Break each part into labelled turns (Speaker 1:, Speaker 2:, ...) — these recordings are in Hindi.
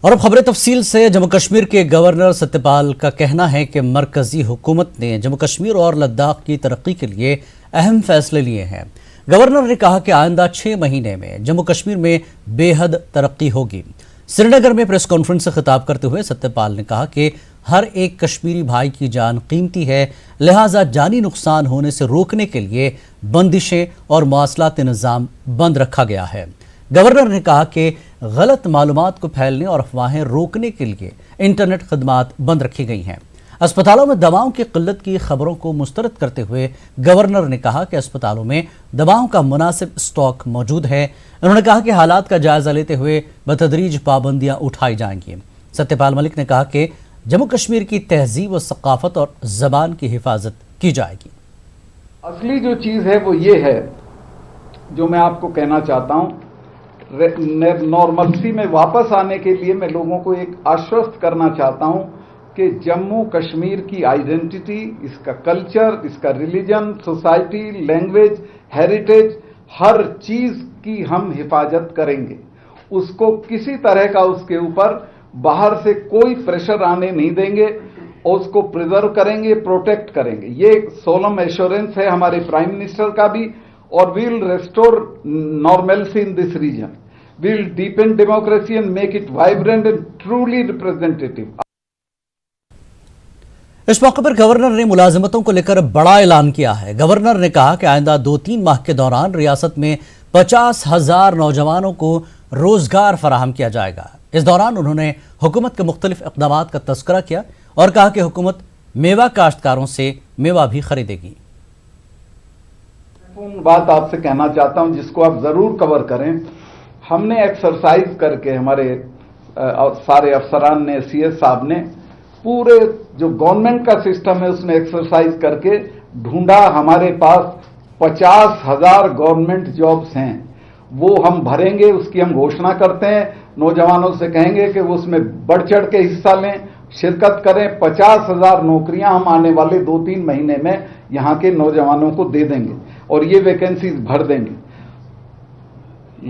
Speaker 1: और अब खबरें तफसील से। जम्मू कश्मीर के गवर्नर सत्यपाल का कहना है कि मरकजी हुकूमत ने जम्मू कश्मीर और लद्दाख की तरक्की के लिए अहम फैसले लिए हैं। गवर्नर ने कहा कि आइंदा 6 महीने में जम्मू कश्मीर में बेहद तरक्की होगी। श्रीनगर में प्रेस कॉन्फ्रेंस से खिताब करते हुए सत्यपाल ने कहा कि हर एक कश्मीरी भाई की जान कीमती है, लिहाजा जानी नुकसान होने से रोकने के लिए बंदिशें और मवासलाती निज़ाम बंद रखा गया है। गवर्नर ने कहा कि गलत मालूमात को फैलने और अफवाहें रोकने के लिए इंटरनेट खदमात बंद रखी गई हैं। अस्पतालों में दवाओं की किल्लत की खबरों को मुस्तरद करते हुए गवर्नर ने कहा कि अस्पतालों में दवाओं का मुनासिब स्टॉक मौजूद है। उन्होंने कहा कि हालात का जायजा लेते हुए बतदरीज पाबंदियां उठाई जाएंगी। सत्यपाल मलिक ने कहा कि जम्मू कश्मीर की तहजीब व सकाफत और जबान की हिफाजत की जाएगी।
Speaker 2: असली जो चीज है वो ये है जो मैं आपको कहना चाहता हूं। नॉर्मलसी में वापस आने के लिए मैं लोगों को एक आश्वस्त करना चाहता हूं कि जम्मू कश्मीर की आइडेंटिटी, इसका कल्चर, इसका रिलीजन, सोसाइटी, लैंग्वेज, हेरिटेज, हर चीज की हम हिफाजत करेंगे। उसको किसी तरह का उसके ऊपर बाहर से कोई प्रेशर आने नहीं देंगे और उसको प्रिजर्व करेंगे, प्रोटेक्ट करेंगे। ये सोलम एश्योरेंस है हमारे प्राइम मिनिस्टर का भी। और we will restore normalcy in this region. We will deepen democracy and make it vibrant and truly representative.
Speaker 1: इस मौके पर गवर्नर ने मुलाजिमतों को लेकर बड़ा ऐलान किया है। गवर्नर ने कहा कि आइंदा 2-3 माह के दौरान रियासत में 50,000 नौजवानों को रोजगार फराहम किया जाएगा। इस दौरान उन्होंने हुकूमत के मुख्तलिफ इक़दामात का तज़किरा किया और कहा कि हुकूमत मेवा काश्तकारों से मेवा भी खरीदेगी।
Speaker 2: बात आपसे कहना चाहता हूं जिसको आप जरूर कवर करें। हमने एक्सरसाइज करके, हमारे सारे अफसरान ने, सीएस साहब ने, पूरे जो गवर्नमेंट का सिस्टम है उसमें एक्सरसाइज करके ढूंढा। हमारे पास 50,000 गवर्नमेंट जॉब्स हैं, वो हम भरेंगे, उसकी हम घोषणा करते हैं। नौजवानों से कहेंगे कि वो उसमें बढ़ चढ़ के हिस्सा लें, शिरकत करें। 50,000 नौकरियां हम आने वाले 2-3 महीने में यहां के नौजवानों को दे देंगे और ये वैकेंसीज भर देंगे।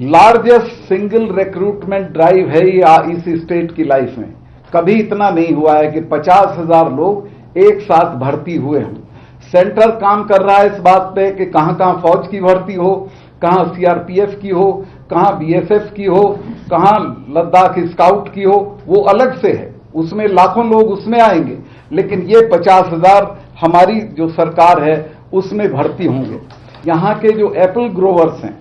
Speaker 2: लार्जेस्ट सिंगल रिक्रूटमेंट ड्राइव है ये इस स्टेट की लाइफ में। कभी इतना नहीं हुआ है कि 50,000 लोग एक साथ भर्ती हुए हों। सेंटर काम कर रहा है इस बात पे कि कहां कहां फौज की भर्ती हो, कहां सीआरपीएफ की हो, कहां बीएसएफ की हो, कहां लद्दाख स्काउट की हो, वो अलग से है। उसमें लाखों लोग उसमें आएंगे, लेकिन ये 50,000 हमारी जो सरकार है उसमें भर्ती होंगे। यहां के जो एप्पल ग्रोवर्स हैं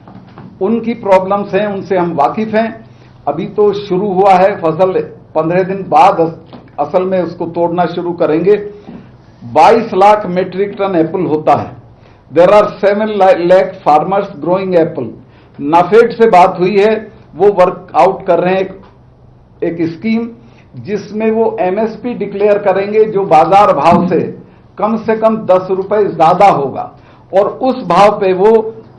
Speaker 2: उनकी प्रॉब्लम्स हैं, उनसे हम वाकिफ हैं। अभी तो शुरू हुआ है फसल, 15 दिन बाद असल में उसको तोड़ना शुरू करेंगे। 22 लाख मेट्रिक टन एप्पल होता है। There are 7 lakh farmers growing apple. NAFED से बात हुई है, वो वर्कआउट कर रहे हैं एक स्कीम जिसमें वो एमएसपी डिक्लेयर करेंगे जो बाजार भाव से कम 10 रुपए ज्यादा होगा और उस भाव पे वो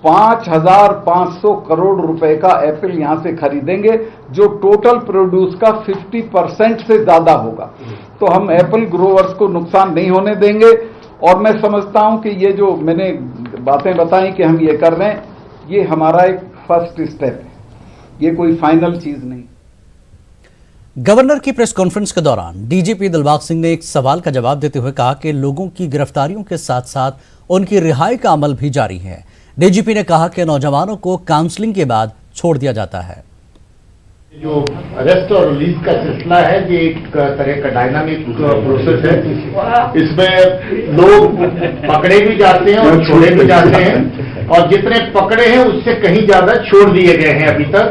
Speaker 2: 5,500 करोड़ रुपए का एप्पल यहां से खरीदेंगे, जो टोटल प्रोड्यूस का 50% से ज्यादा होगा। तो हम एप्पल ग्रोवर्स को नुकसान नहीं होने देंगे। और मैं समझता हूं कि ये जो मैंने बातें बताई कि हम ये कर रहे हैं, ये हमारा एक फर्स्ट स्टेप है, ये कोई फाइनल चीज नहीं।
Speaker 1: गवर्नर की प्रेस कॉन्फ्रेंस के दौरान डीजीपी दिलबाग सिंह ने एक सवाल का जवाब देते हुए कहा कि लोगों की गिरफ्तारियों के साथ साथ उनकी रिहाई का अमल भी जारी है। डीजीपी ने कहा कि नौजवानों को काउंसलिंग के बाद छोड़ दिया जाता है।
Speaker 3: जो अरेस्ट और रिलीज का सिलसिला है ये एक तरह का डायनामिक प्रोसेस है। इसमें लोग पकड़े भी जाते हैं और छोड़े भी जाते हैं, और जितने पकड़े हैं उससे कहीं ज्यादा छोड़ दिए गए हैं अभी तक।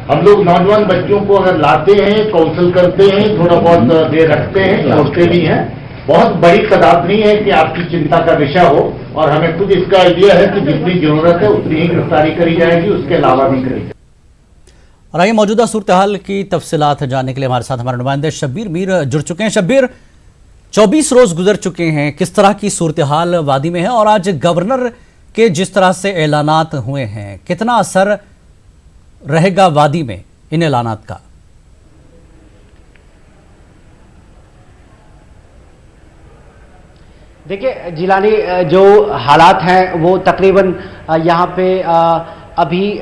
Speaker 3: हम लोग नौजवान बच्चों को अगर लाते हैं, काउंसिल करते हैं, थोड़ा बहुत देर रखते हैं, छोड़ते भी हैं। बहुत बड़ी तादाद नहीं है कि आपकी चिंता का विषय हो, और हमें खुद इसका आइडिया है कि जितनी जरूरत है उतनी ही गिरफ्तारी करी जाएगी, उसके अलावा नहीं करी जाएगी।
Speaker 1: और आइए मौजूदा सूरत हाल की तफसीलात जानने के लिए हमारे साथ हमारे नुमाइंदे शब्बीर मीर जुड़ चुके हैं। शब्बीर, 24 रोज गुजर चुके हैं, किस तरह की सूरत हाल वादी में है और आज गवर्नर के जिस तरह से ऐलानात हुए हैं, कितना असर रहेगा वादी में इन ऐलानात का?
Speaker 4: देखिए जिलानी, जो हालात हैं वो तकरीबन यहाँ पे अभी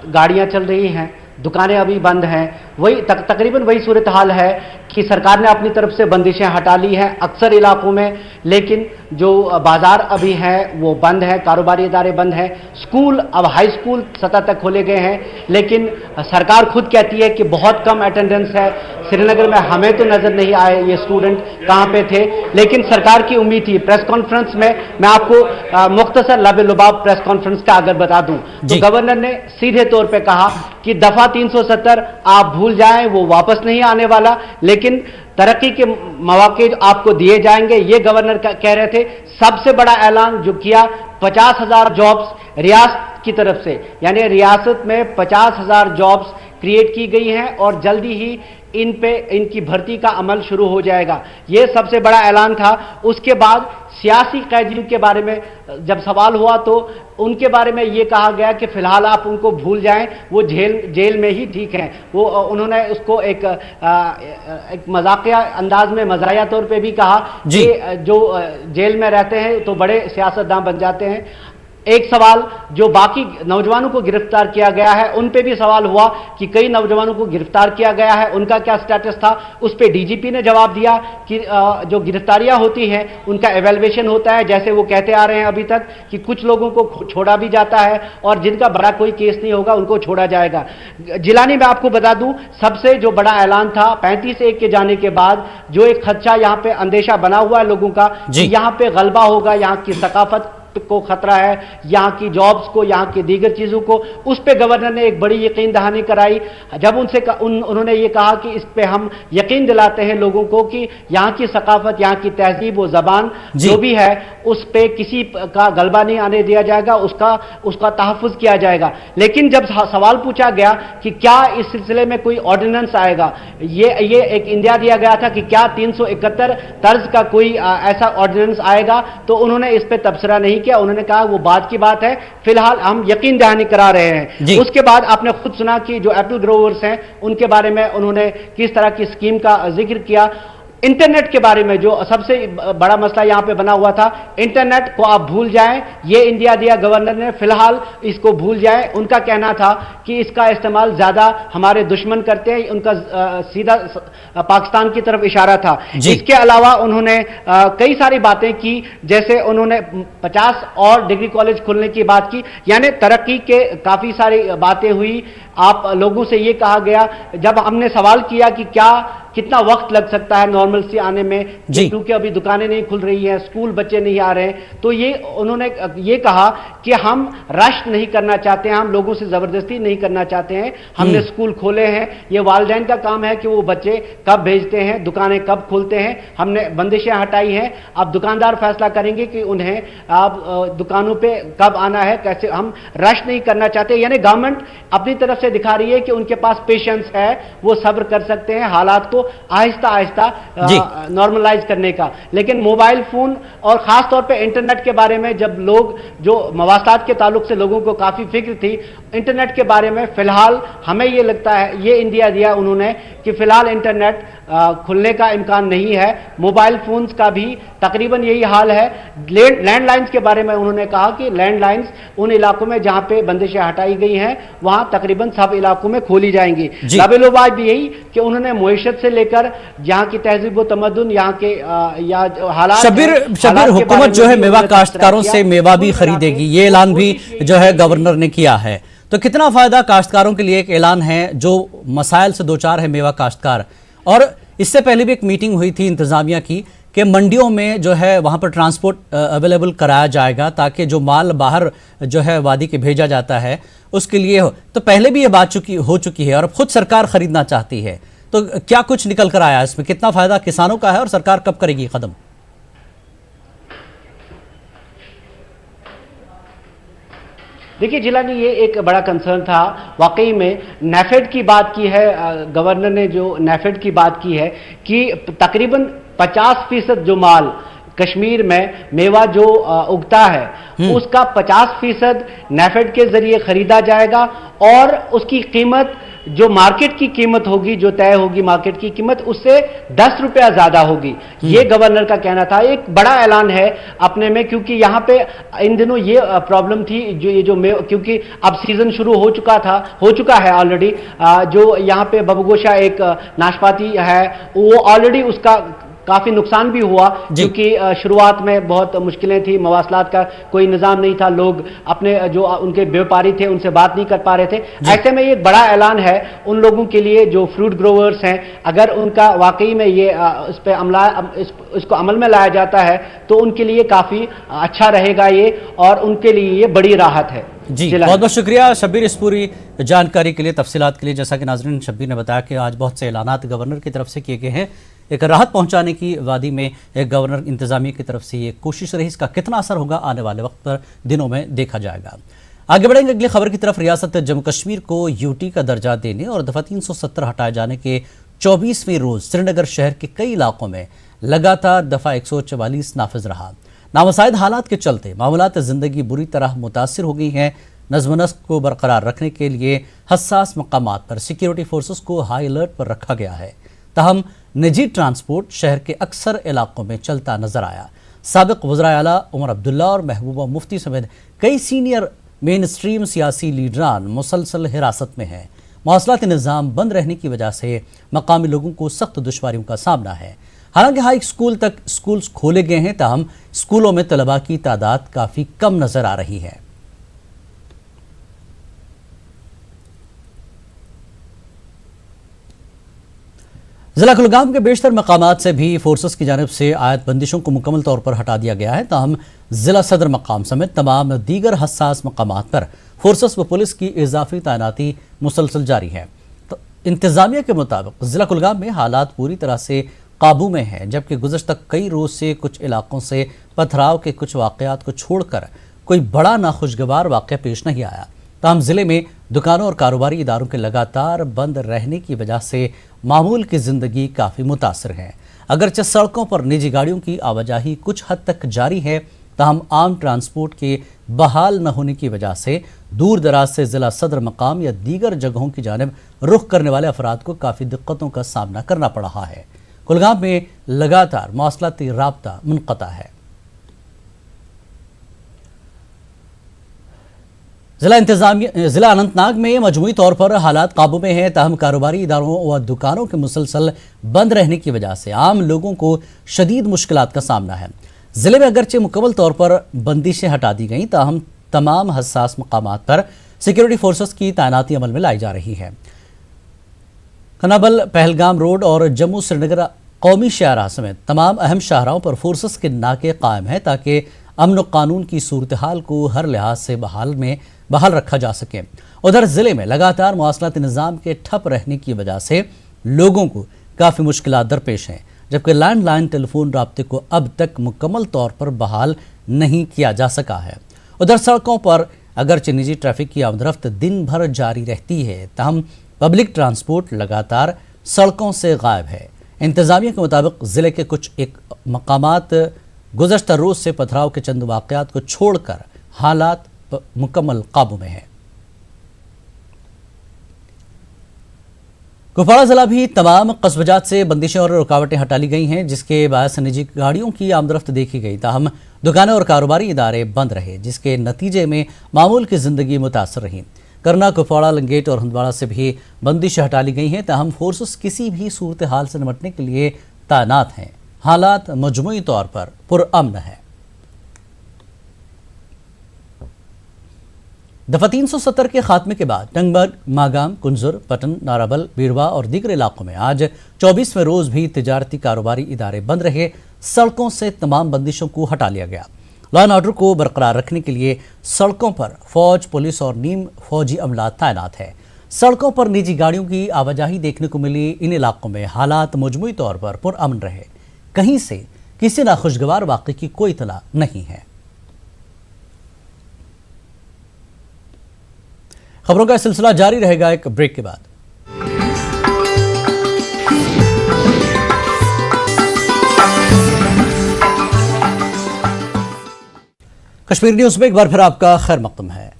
Speaker 4: गाड़ियाँ चल रही हैं, दुकानें अभी बंद हैं, वही तकरीबन वही सूरत हाल है कि सरकार ने अपनी तरफ से बंदिशें हटा ली हैं अक्सर इलाकों में, लेकिन जो बाजार अभी हैं वो बंद है, कारोबारी इदारे बंद हैं, स्कूल अब हाई स्कूल सतह तक खोले गए हैं, लेकिन सरकार खुद कहती है कि बहुत कम अटेंडेंस है। श्रीनगर में हमें तो नजर नहीं आए ये स्टूडेंट कहां पे थे, लेकिन सरकार की उम्मीद थी। प्रेस कॉन्फ्रेंस में मैं आपको मुख्तसर लबे-लुबाब प्रेस कॉन्फ्रेंस का अगर बता दूं तो गवर्नर ने सीधे तौर पे कहा कि दफा 370 आप भूल जाएं, वो वापस नहीं आने वाला, लेकिन तरक्की के मौके आपको दिए जाएंगे, ये गवर्नर कह रहे थे। सबसे बड़ा ऐलान जो किया 50,000 जॉब्स रियासत की तरफ से, यानी रियासत में 50,000 जॉब्स क्रिएट की गई हैं और जल्दी ही इन पे इनकी भर्ती का अमल शुरू हो जाएगा। यह सबसे बड़ा ऐलान था। उसके बाद सियासी कैदियों के बारे में जब सवाल हुआ तो उनके बारे में यह कहा गया कि फिलहाल आप उनको भूल जाएं, वो जेल में ही ठीक हैं। वो उन्होंने उसको एक मजाकिया अंदाज में मजाया तौर पे भी कहा कि जो जेल में रहते हैं तो बड़े सियासतदान बन जाते हैं। एक सवाल जो बाकी नौजवानों को गिरफ्तार किया गया है उन पे भी सवाल हुआ कि कई नौजवानों को गिरफ्तार किया गया है, उनका क्या स्टेटस था। उस पे डीजीपी ने जवाब दिया कि जो गिरफ्तारियां होती हैं उनका एवेल्युएशन होता है, जैसे वो कहते आ रहे हैं अभी तक कि कुछ लोगों को छोड़ा भी जाता है और जिनका बड़ा कोई केस नहीं होगा उनको छोड़ा जाएगा। जिलानी में आपको बता दूं सबसे जो बड़ा ऐलान था 35-1 के जाने के बाद जो एक खदशा यहां पे अंदेशा बना हुआ है लोगों का कि यहां पे गलबा होगा, यहां की सकाफत को खतरा है, यहां की जॉब्स को, यहां की दीगर चीजों को, उस पे गवर्नर ने एक बड़ी यकीन दहानी कराई जब उनसे उन्होंने ये कहा कि इस पे हम यकीन दिलाते हैं लोगों को कि यहां की सकाफत, यहां की तहजीब व जबान जो भी है उस पे किसी का गलबा नहीं आने दिया जाएगा, उसका तहफ़्फ़ुज़ किया जाएगा। लेकिन जब सवाल पूछा गया कि क्या इस सिलसिले में कोई ऑर्डिनेंस आएगा, ये एक इंदिया दिया गया था कि क्या 371 तर्ज का कोई ऐसा ऑर्डिनेंस आएगा, तो उन्होंने इस पे तबसरा नहीं किया। उन्होंने कहा वो बात की बात है, फिलहाल हम यकीन दहानी करा रहे हैं। उसके बाद आपने खुद सुना कि जो एप्पल ग्रोवर्स हैं उनके बारे में उन्होंने किस तरह की स्कीम का जिक्र किया। इंटरनेट के बारे में जो सबसे बड़ा मसला यहां पे बना हुआ था, इंटरनेट को आप भूल जाएं, ये इंडिया दिया गवर्नर ने, फिलहाल इसको भूल जाएं। उनका कहना था कि इसका इस्तेमाल ज्यादा हमारे दुश्मन करते हैं, उनका सीधा पाकिस्तान की तरफ इशारा था। इसके अलावा उन्होंने कई सारी बातें की, जैसे उन्होंने 50 और डिग्री कॉलेज खोलने की बात की, यानी तरक्की के काफी सारी बातें हुई। आप लोगों से ये कहा गया, जब हमने सवाल किया कि कितना वक्त लग सकता है नॉर्मलसी आने में, क्योंकि अभी दुकानें नहीं खुल रही हैं, स्कूल बच्चे नहीं आ रहे हैं, तो ये उन्होंने ये कहा कि हम रश नहीं करना चाहते हैं, हम लोगों से जबरदस्ती नहीं करना चाहते हैं, हमने स्कूल खोले हैं, ये वालिदैन का काम है कि वो बच्चे कब भेजते हैं, दुकानें कब खोलते हैं, हमने बंदिशें हटाई हैं। अब दुकानदार फैसला करेंगे कि उन्हें अब दुकानों पे कब आना है, कैसे। हम रश नहीं करना चाहते, यानी गवर्नमेंट अपनी तरफ से दिखा रही है कि उनके पास पेशेंस है, वो सब्र कर सकते हैं हालात को आहिस्ता आहिस्ता नॉर्मलाइज करने का। लेकिन मोबाइल फोन और खास तौर पे इंटरनेट के बारे में जब लोग जो मवासात के ताल्लुक से लोगों को काफी फिक्र थी, इंटरनेट के बारे में फिलहाल हमें ये लगता है, ये इंडिया दिया उन्होंने कि फिलहाल इंटरनेट खुलने का इम्कान नहीं है। मोबाइल फोन्स का भी तकरीबन यही हाल है। लैंडलाइंस के बारे में उन्होंने कहा कि लैंडलाइंस उन इलाकों में जहां पे बंदिशें हटाई गई हैं वहां तकरीबन सब इलाकों में खोली जाएंगी। लाबेलोबाज भी यही कि उन्होंने मुईशत से लेकर जहां की तहजीब व तमद्दुन, यहाँ के या हालात
Speaker 1: शबीर हुकूमत जो है मेवा काश्तकारों से मेवा भी खरीदेगी, ये ऐलान भी जो है गवर्नर ने किया है। तो कितना फायदा काश्तकारों के लिए एक ऐलान है जो मसाइल से दो चार है मेवा काश्तकार। और इससे पहले भी एक मीटिंग हुई थी इंतजामिया की कि मंडियों में जो है वहाँ पर ट्रांसपोर्ट अवेलेबल कराया जाएगा ताकि जो माल बाहर जो है वादी के भेजा जाता है उसके लिए हो। तो पहले भी ये बात हो चुकी है और अब खुद सरकार खरीदना चाहती है। तो क्या कुछ निकल कर आया इसमें, कितना फायदा किसानों का है और सरकार कब करेगी कदम?
Speaker 4: देखिए जिलानी, ये एक बड़ा कंसर्न था वाकई में। नेफेड की बात की है गवर्नर ने, जो नेफेड की बात की है कि तकरीबन 50% जो माल कश्मीर में मेवा जो उगता है उसका 50% नेफेड के जरिए खरीदा जाएगा और उसकी कीमत जो मार्केट की कीमत होगी, जो तय होगी मार्केट की कीमत, उससे 10 रुपया ज्यादा होगी। ये गवर्नर का कहना था। एक बड़ा ऐलान है अपने में, क्योंकि यहां पे इन दिनों ये प्रॉब्लम थी, क्योंकि अब सीजन शुरू हो चुका है ऑलरेडी। जो यहां पे बबगोशा एक नाशपाती है, वो ऑलरेडी उसका काफी नुकसान भी हुआ, क्योंकि शुरुआत में बहुत मुश्किलें थी, मवासलात का कोई निजाम नहीं था, लोग अपने जो उनके व्यापारी थे उनसे बात नहीं कर पा रहे थे। ऐसे में ये बड़ा ऐलान है उन लोगों के लिए जो फ्रूट ग्रोवर्स हैं, अगर उनका वाकई में ये इसको अमल में लाया जाता है तो उनके लिए काफी अच्छा रहेगा ये, और उनके लिए ये बड़ी राहत है।
Speaker 1: जी, बहुत बहुत शुक्रिया शब्बीर इस पूरी जानकारी के लिए, तफसीलात के लिए। जैसा कि नाज़रीन, शब्बीर ने बताया कि आज बहुत से ऐलानात गवर्नर की तरफ से किए गए हैं। एक राहत पहुंचाने की वादी में एक गवर्नर इंतजामिया की तरफ से ये कोशिश रही। इसका कितना असर होगा आने वाले वक्त पर, दिनों में देखा जाएगा। आगे बढ़ेंगे अगली खबर की तरफ। रियासत जम्मू कश्मीर को यूटी का दर्जा देने और दफा 370 हटाए जाने के 24वें रोज श्रीनगर शहर के कई इलाकों में लगातार दफा 144 नाफिज रहा। नामुसाइद हालात के चलते मामूलात जिंदगी बुरी तरह मुतासिर हो गई हैं। नज़्म नस्क को बरकरार रखने के लिए हसास मकामात पर सिक्योरिटी फोर्सेस को हाई अलर्ट पर रखा गया है। तहम निजी ट्रांसपोर्ट शहर के अक्सर इलाकों में चलता नजर आया। साबिक वज़राए आला उमर अब्दुल्ला और महबूबा मुफ्ती समेत कई सीनियर मेन स्ट्रीम सियासी लीडरान मुसलसल हिरासत में हैं। मौसलाती निज़ाम बंद रहने की वजह से मकामी लोगों को सख्त दुश्वारियों का सामना है। हालांकि हाई स्कूल तक स्कूल्स खोले गए हैं, ताहम स्कूलों में तलबा की तादाद काफ़ी कम नजर आ रही है। जिला कुलगाम के बेशतर मकामात से भी फोर्सेस की जानिब से आयत बंदिशों को मुकम्मल तौर पर हटा दिया गया है। ताहम जिला सदर मकाम समेत तमाम दीगर हसास मकामात पर फोर्सेस व पुलिस की इजाफी तैनाती मुसलसल जारी है। तो इंतजामिया के मुताबिक जिला कुलगाम में हालात पूरी तरह से काबू में है, जबकि गुज़श्ता कई रोज से कुछ इलाकों से पथराव के कुछ वाक़यात को छोड़कर कोई बड़ा नाखुशगवार वाक़या पेश नहीं आया। ताहम जिले में दुकानों और कारोबारी इदारों के लगातार बंद रहने की वजह से मामूल की जिंदगी काफ़ी मुतासर है। अगरचे सड़कों पर निजी गाड़ियों की आवाजाही कुछ हद तक जारी है, ताहम आम ट्रांसपोर्ट के बहाल न होने की वजह से दूर दराज से जिला सदर मकाम या दीगर जगहों की जानिब रुख करने वाले अफराद को काफ़ी दिक्कतों का सामना करना पड़ रहा है। कुलगाम में लगातार मौसलाती राब्ता मुनक़ता है। जिला अनंतनाग में मजमूई तौर पर हालात काबू में हैं, ताहम कारोबारी इदारों व दुकानों के मुसलसल बंद रहने की वजह से आम लोगों को शदीद मुश्किलात का सामना है। जिले में अगरचे मुकम्मल तौर पर बंदिशें हटा दी गईं, ताहम तमाम हसास मकामात पर सिक्योरिटी फोर्सेस की तैनाती अमल में लाई जा रही है। कनाबल पहलगाम रोड और जम्मू श्रीनगर कौमी शाहराह समेत तमाम अहम शाहराहों पर फोर्सेस के नाके कायम हैं, ताकि अमन कानून की सूरत हाल को हर लिहाज से बहाल रखा जा सके। उधर जिले में लगातार मौसलाती निज़ाम के ठप रहने की वजह से लोगों को काफ़ी मुश्किलात दरपेश हैं, जबकि लैंडलाइन टेलीफोन राब्ते को अब तक मुकम्मल तौर पर बहाल नहीं किया जा सका है। उधर सड़कों पर अगरचे निजी ट्रैफिक की आमदरफ्त दिन भर जारी रहती है, ताहम पब्लिक ट्रांसपोर्ट लगातार सड़कों से गायब है। इंतजामिया के मुताबिक ज़िले के कुछ एक मकामात गुज़श्ता रोज़ से पथराव के चंद वाक़यात को छोड़कर हालात मुकम्मल काबू में है। कुपवाड़ा जिला भी तमाम कस्बजात से बंदिशें और रुकावटें हटा ली गई हैं, जिसके बायस निजी गाड़ियों की आमदरफ्त देखी गई, ताहम दुकानें और कारोबारी इदारे बंद रहे, जिसके नतीजे में मामूल की जिंदगी मुतासर रही। करना, कुपवाड़ा, लंगेट और हंदवाड़ा से भी बंदिशें हटा ली गई हैं, ताहम फोर्सेस किसी भी सूरत हाल से निपटने के लिए तैनात हैं। हालात मजमूई तौर पर पुरअमन है। दफा 370 के खात्मे के बाद टंगबर्ग, मागाम, कुंजुर, पटन, नाराबल, बीरवा और दीगर इलाकों में आज 24वें रोज भी तिजारती कारोबारी इदारे बंद रहे। सड़कों से तमाम बंदिशों को हटा लिया गया। लॉ एंड ऑर्डर को बरकरार रखने के लिए सड़कों पर फौज, पुलिस और नीम फौजी अमला तैनात है। सड़कों पर निजी गाड़ियों की आवाजाही देखने को मिली। इन इलाकों में हालात मजमूई तौर पर पुरअमन रहे। कहीं से किसी नाखुशगवार वाक़े की कोई इतला नहीं है। खबरों का सिलसिला जारी रहेगा एक ब्रेक के बाद। कश्मीर न्यूज में एक बार फिर आपका खैर मकदम है।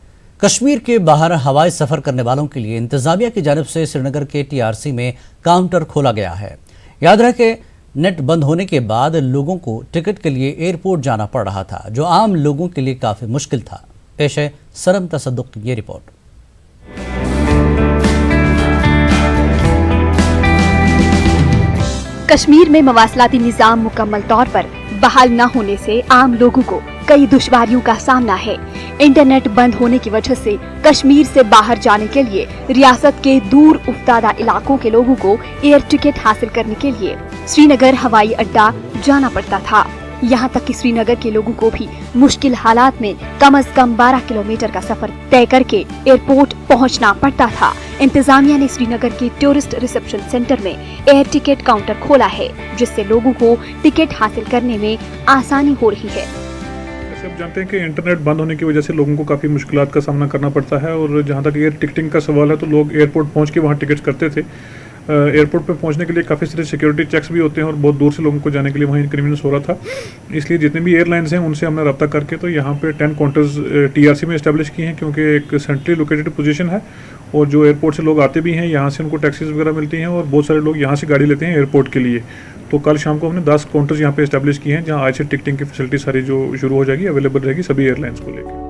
Speaker 1: कश्मीर के बाहर हवाई सफर करने वालों के लिए इंतजामिया की जानिब से श्रीनगर के टीआरसी में काउंटर खोला गया है। याद रहे कि नेट बंद होने के बाद लोगों को टिकट के लिए एयरपोर्ट जाना पड़ रहा था, जो आम लोगों के लिए काफी मुश्किल था। पेश है सरम तसद्दुक की ये रिपोर्ट।
Speaker 5: कश्मीर में मवासलाती निजाम मुकम्मल तौर पर बहाल न होने से आम लोगों को कई दुश्वारियों का सामना है। इंटरनेट बंद होने की वजह से कश्मीर से बाहर जाने के लिए रियासत के दूर उफ्तादा इलाकों के लोगों को एयर टिकट हासिल करने के लिए श्रीनगर हवाई अड्डा जाना पड़ता था। यहाँ तक कि श्रीनगर के लोगों को भी मुश्किल हालात में कम से कम 12 किलोमीटर का सफर तय करके एयरपोर्ट पहुँचना पड़ता था। इंतजामिया ने श्रीनगर के टूरिस्ट रिसेप्शन सेंटर में एयर टिकट काउंटर खोला है, जिससे लोगों को टिकट हासिल करने में आसानी हो रही है।
Speaker 6: आप जानते हैं कि इंटरनेट बंद होने की वजह से लोगों को काफ़ी मुश्किलात का सामना करना पड़ता है, और जहाँ तक एयर टिकटिंग का सवाल है तो लोग एयरपोर्ट पहुँच के वहाँ टिकट करते थे। एयरपोर्ट पे पहुंचने के लिए काफ़ी सारे सिक्योरिटी चेक्स भी होते हैं और बहुत दूर से लोगों को जाने के लिए वहाँ इनकन्वीनियंस हो रहा था। इसलिए जितने भी एयरलाइंस हैं उनसे हमने रब्ता करके तो यहाँ पे 10 काउंटर्स टीआरसी में इस्टेब्लिश किए हैं, क्योंकि एक सेंट्रली लोकेटेड पोजीशन है और जो एयरपोर्ट से लोग आते भी हैं यहाँ से उनको टैक्सीज वगैरह मिलती हैं और बहुत सारे लोग यहाँ से गाड़ी लेते हैं एयरपोर्ट के लिए। तो कल शाम को हमने 10 काउंटर्स यहाँ पे इस्टेब्लिश किए हैं, जहाँ आज से टिकटिंग की फैसिलिटी सारी जो शुरू हो जाएगी, अवेलेबल रहेगी सभी एयरलाइंस को लेकर।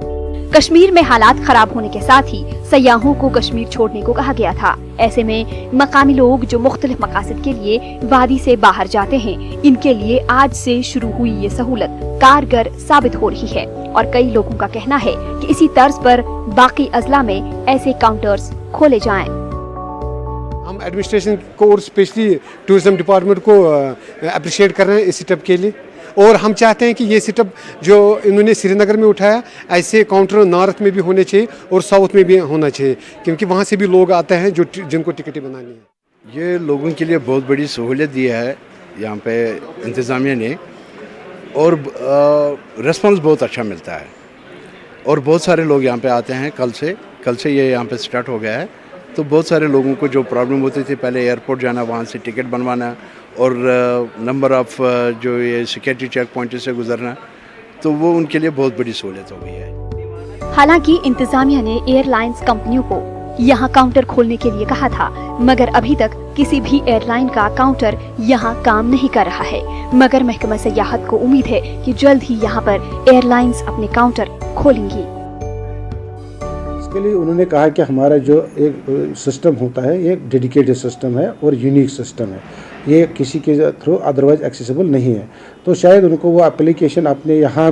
Speaker 5: कश्मीर में हालात खराब होने के साथ ही सयाहों को कश्मीर छोड़ने को कहा गया था। ऐसे में मकामी लोग जो मुख्तलिफ मकासद के लिए वादी से बाहर जाते हैं, इनके लिए आज से शुरू हुई ये सहूलत कारगर साबित हो रही है और कई लोगों का कहना है कि इसी तर्ज पर बाकी अजला में ऐसे काउंटर्स खोले जाएं।
Speaker 7: हम एडमिनिस्ट्रेशन को और स्पेशली टूरिज्म डिपार्टमेंट को अप्रिशिएट कर रहे हैं इस सेटअप के लिए, और हम चाहते हैं कि ये सेटअप जो इन्होंने श्रीनगर में उठाया, ऐसे काउंटर नॉर्थ में भी होने चाहिए और साउथ में भी होना चाहिए, क्योंकि वहाँ से भी लोग आते हैं जो जिनको टिकटें बनानी है।
Speaker 8: ये लोगों के लिए बहुत बड़ी सहूलियत दी है यहाँ पे इंतज़ामिया ने, और रिस्पॉन्स बहुत अच्छा मिलता है और बहुत सारे लोग यहाँ पे आते हैं। कल से ये यहाँ पे स्टार्ट हो गया है, तो बहुत सारे लोगों को जो प्रॉब्लम होती थी पहले एयरपोर्ट जाना, वहाँ से टिकट बनवाना और नंबर ऑफ़ जो ये सिक्योरिटी चेक पॉइंट से गुजरना, तो वो उनके लिए बहुत बड़ी सहूलियत हो गई है।
Speaker 5: हालांकि इंतजामिया ने एयरलाइंस कंपनियों को यहाँ काउंटर खोलने के लिए कहा था, मगर अभी तक किसी भी एयरलाइन का काउंटर यहाँ काम नहीं कर रहा है। मगर महकमा सयाहत को उम्मीद है कि जल्द ही यहाँ पर एयरलाइंस अपने काउंटर खोलेंगी।
Speaker 9: इसके लिए उन्होंने कहा कि हमारा जो एक सिस्टम होता है, एक डेडिकेटेड सिस्टम है और यूनिक सिस्टम है, ये किसी के थ्रू अदरवाइज एक्सेसिबल नहीं है। तो शायद उनको वो एप्लीकेशन अपने यहाँ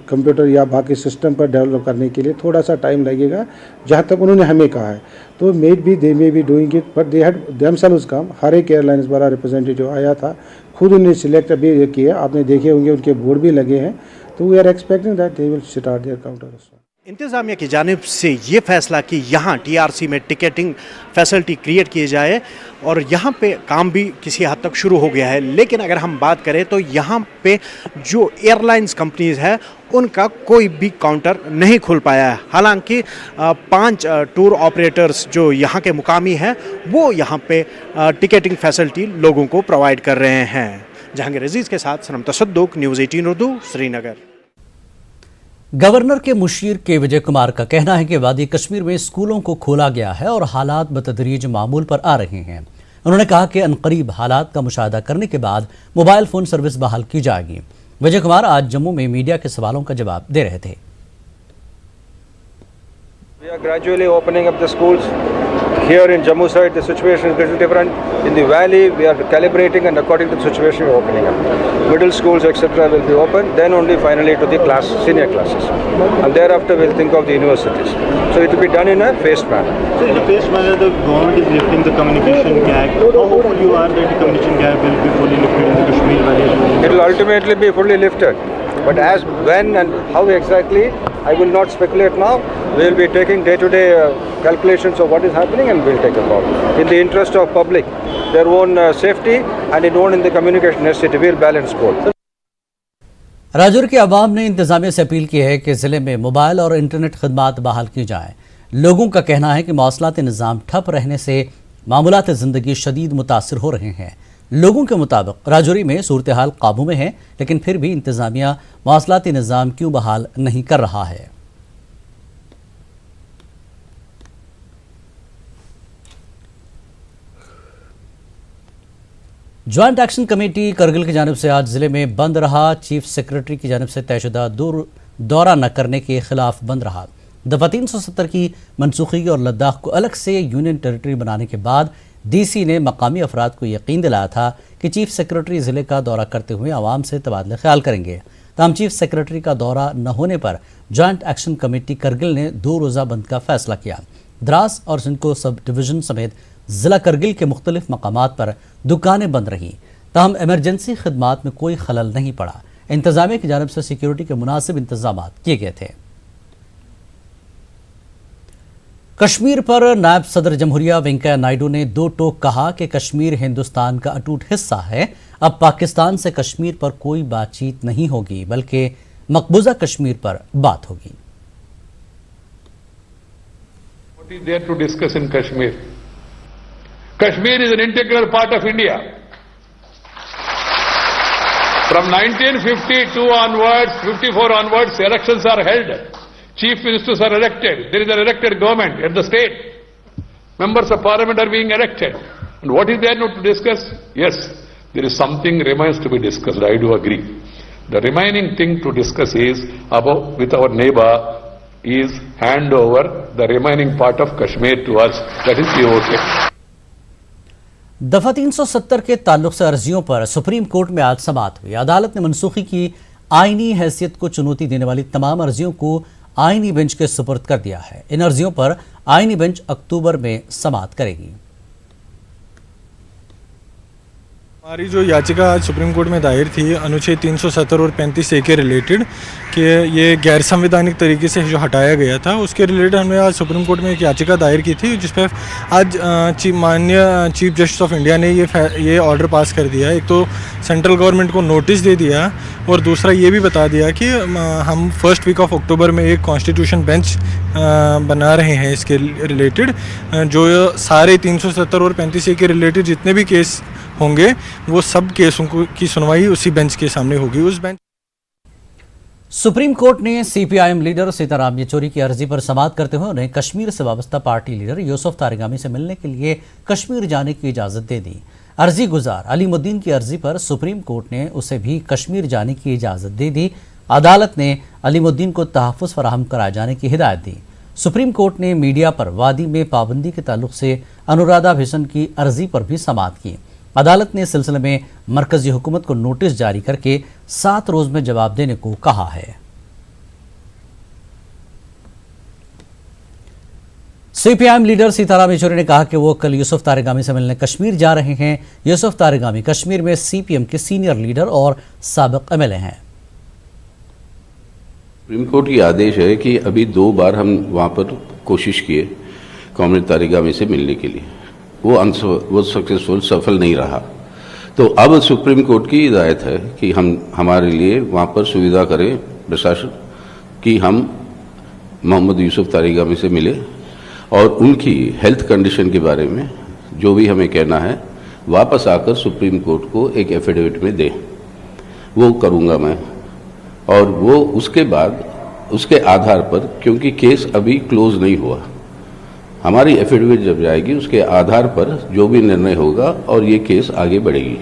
Speaker 9: कंप्यूटर या बाकी सिस्टम पर डेवलप करने के लिए थोड़ा सा टाइम लगेगा, जहाँ तक उन्होंने हमें कहा है। तो they may be doing it, but they had themselves कम। हर एक एयरलाइंस वाला रिप्रेजेंटेटिव आया था, खुद उन्हें सिलेक्ट भी किया, आपने देखे होंगे उनके बोर्ड भी लगे हैं। तो we are expecting that they will start their counter.
Speaker 10: इंतज़ामिया की जानिब से ये फैसला कि यहाँ टीआरसी में टिकटिंग फैसिलिटी क्रिएट की जाए और यहाँ पे काम भी किसी हद तक शुरू हो गया है। लेकिन अगर हम बात करें तो यहाँ पे जो एयरलाइंस कंपनीज है उनका कोई भी काउंटर नहीं खुल पाया है। हालांकि 5 टूर ऑपरेटर्स जो यहाँ के मुकामी हैं वो यहाँ पे टिकटिंग फैसिलिटी लोगों को प्रोवाइड कर रहे हैं। जहांगीर अजीज़ के साथ सनम तसद्दुक, न्यूज़ 18 उर्दू, श्रीनगर।
Speaker 1: गवर्नर के मुशीर के विजय कुमार का कहना है कि वादी कश्मीर में स्कूलों को खोला गया है और हालात बतदरीज मामूल पर आ रहे हैं। उन्होंने कहा कि अनकरीब हालात का मुशाहदा करने के बाद मोबाइल फोन सर्विस बहाल की जाएगी। विजय कुमार आज जम्मू में मीडिया के सवालों का जवाब दे रहे थे।
Speaker 11: We are gradually opening up the schools. Here in Jammu side, the situation is a little different. In the valley, we are calibrating and according to the situation, we are opening up. Middle schools, etc., will be open. Then only finally to the senior classes, and thereafter we'll think of the universities. So it will be done in a phased manner.
Speaker 12: So in a phased manner, the government is lifting the communication gap. How hopeful you are that the communication gap will be fully lifted in the Kashmir Valley?
Speaker 11: It will ultimately be fully lifted. But as, when and how exactly, I will not speculate now. We will be taking day-to-day calculations of what is happening and we'll take a call. In the interest of public, their own safety and in the communication necessity, we'll balance both.
Speaker 1: Rajouri के अवाम ने इंतजामिया से अपील की है कि जिले में मोबाइल और इंटरनेट खदमात बहाल की जाए। लोगों का कहना है कि मौसलाती निज़ाम ठप रहने से मामूलात ज़िंदगी शदीद मुतासिर हो रहे हैं। लोगों के मुताबिक राजौरी में सूरत हाल काबू में है, लेकिन फिर भी इंतजामिया मौसलाती निज़ाम क्यों बहाल नहीं कर रहा है। ज्वाइंट एक्शन कमेटी करगिल की जानिब से आज जिले में बंद रहा। चीफ सेक्रेटरी की जानिब से तयशुदा दौरा न करने के खिलाफ बंद रहा। दफा 370 की मनसूखी और लद्दाख को अलग से यूनियन टेरिटरी बनाने के बाद डीसी ने मकामी अफराद को यकीन दिलाया था कि चीफ सेक्रेटरी जिले का दौरा करते हुए आवाम से तबादला ख्याल करेंगे। तमाम चीफ सेक्रेटरी का दौरा न होने पर ज्वाइंट एक्शन कमेटी करगिल ने 2 रोज़ा बंद का फैसला किया। द्रास और सिंको सब डिवीजन समेत जिला करगिल के मुख्तलिफ मकामात पर दुकानें बंद रहीं। ताहम इमरजेंसी खदमात में कोई खलल नहीं पड़ा। इंतजामिया की जानिब से सिक्योरिटी के मुनासिब इंतजाम किए गए थे। कश्मीर पर नायब सदर जमहूरिया वेंकैया नायडू ने 2 टोक कहा कि कश्मीर हिंदुस्तान का अटूट हिस्सा है। अब पाकिस्तान से कश्मीर पर कोई बातचीत नहीं होगी, बल्कि मकबूजा कश्मीर पर बात होगी।
Speaker 13: What is there to discuss in Kashmir? Kashmir is an integral part of India. From 1952 onwards, 54 onwards, elections are held. Chief ministers are elected. There is an elected government at the state. Members of parliament are being elected. And what is there to discuss? Yes, there is something remains to be discussed. I do agree. The remaining thing to discuss is about with our neighbor is hand over the remaining part of Kashmir to us. That is the okay.
Speaker 1: दफा 370 के ताल्लुक से अर्जियों पर सुप्रीम कोर्ट में आज समाअत हुई। अदालत ने मनसूखी की आईनी हैसियत को चुनौती देने वाली तमाम अर्जियों को आईनी बेंच के सुपुर्द कर दिया है। इन अर्जियों पर आईनी बेंच अक्टूबर में समाअत करेगी।
Speaker 14: हमारी जो याचिका आज सुप्रीम कोर्ट में दायर थी अनुच्छेद 370 और 35A के रिलेटेड कि ये गैर संवैधानिक तरीके से जो हटाया गया था, उसके रिलेटेड हमने आज सुप्रीम कोर्ट में एक याचिका दायर की थी, जिस पर आज माननीय चीफ जस्टिस ऑफ इंडिया ने ये ऑर्डर पास कर दिया। एक तो सेंट्रल गवर्नमेंट को नोटिस दे दिया और दूसरा ये भी बता दिया कि हम फर्स्ट वीक ऑफ अक्टूबर में एक कॉन्स्टिट्यूशन बेंच बना रहे हैं इसके रिलेटेड। जो सारे 370 और 35A के रिलेटेड जितने भी केस होंगे वो सब केसों की सुनवाई उसी बेंच के सामने होगी। उस बेंच
Speaker 1: सुप्रीम कोर्ट ने सीपीआईएम लीडर सीताराम येचुरी की अर्जी पर समाअत करते हुए उन्हें कश्मीर से वाबस्ता पार्टी लीडर यूसुफ तारिगामी से मिलने के लिए कश्मीर जाने की इजाजत दे दी। अर्जी गुजार अलीमुद्दीन की अर्जी पर सुप्रीम कोर्ट ने उसे भी कश्मीर जाने की इजाजत दे दी। अदालत ने अलीमुद्दीन को तहफ़्फ़ुज़ फराहम कराए जाने की हिदायत दी। सुप्रीम कोर्ट ने मीडिया पर वादी में पाबंदी के ताल्लुक से अनुराधा भिशन की अर्जी पर भी समाअत की। अदालत ने इस सिलसिले में मरकजी हुकूमत को नोटिस जारी करके 7 रोज में जवाब देने को कहा है। सीपीआईएम लीडर सीताराम येचुरी ने कहा कि वो कल यूसुफ तारिगामी से मिलने कश्मीर जा रहे हैं। यूसुफ तारिगामी कश्मीर में सीपीएम के सीनियर लीडर और साबिक एमएलए हैं।
Speaker 15: सुप्रीम कोर्ट की आदेश है कि अभी 2 बार हम वहां पर कोशिश किए कॉमरेड तारिगामी से मिलने के लिए, वो सक्सेसफुल सफल नहीं रहा। तो अब सुप्रीम कोर्ट की हिदायत है कि हमारे लिए वहाँ पर सुविधा करें प्रशासन कि हम मोहम्मद यूसुफ तारिगामी से मिले और उनकी हेल्थ कंडीशन के बारे में जो भी हमें कहना है वापस आकर सुप्रीम कोर्ट को एक एफिडेविट में दें। वो करूँगा मैं और वो उसके बाद उसके आधार पर, क्योंकि केस अभी क्लोज नहीं हुआ, हमारी एफिडेविट जब जाएगी उसके आधार पर जो भी निर्णय होगा और ये केस आगे बढ़ेगी।